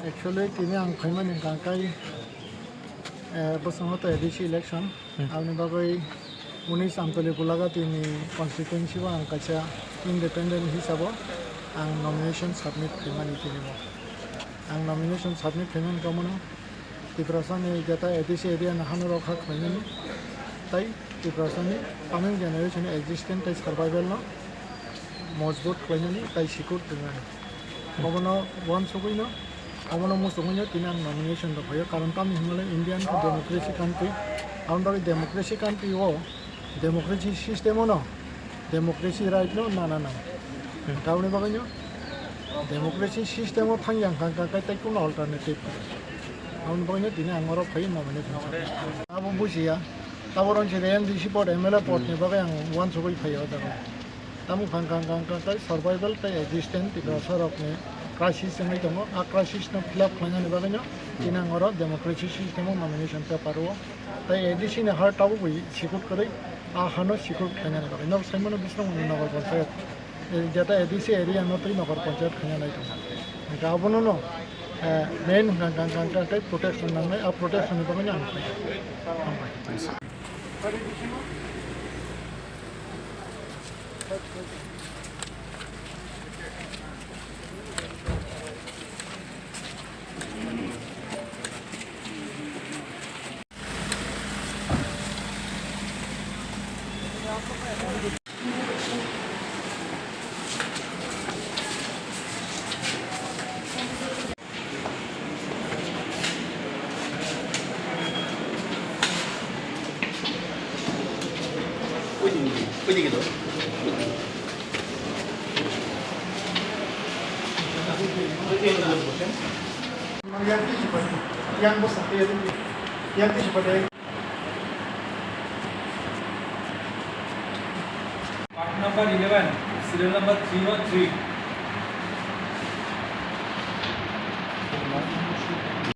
Actually, kini ang kaiman yung kangkay bosong to ADC election. Ang bagay munis amtoli pulaga tini constituency wa ang kacha independent hisabo ang nomination submit kaiman itini mo. Ang nomination submit kaiman kamono tiprasani jata ADC area na Rwkha kaiman tai tiprasani coming generation existent tai survival no mojbut kaiman tai sikur kaiman. Kamono one sugoi no Amono musungnya tinang nomination do kaya karon kami himala Indian democracy country among democracy country democracy system no democracy right no na kaune baganyo democracy system tangyang kangka kai tai kun alternative aun baganyo tinang ngoro kai nomination abo busia taboron chiden disi pod MLA pod ne bagayang one sugoi khayo da tamu kangka kai survival tai existent tigasarok ne crisis yang itu, crisis na fill up kanya ni baganya, tinang orang demokrasi sistem nomination paper wo, tapi edisi ni hard tahu bui sikut kiri, hano sikut kanya ni baganya, nak semua nak bisang ni nakar panchayat, jata edisi area notri nakar panchayat kanya ni itu, mereka apa nono, main kan protection nang, protection ni baganya angkai. Pwede gitu. Yang bos sampai itu, yang itu seperti Part number 11, serial number 313.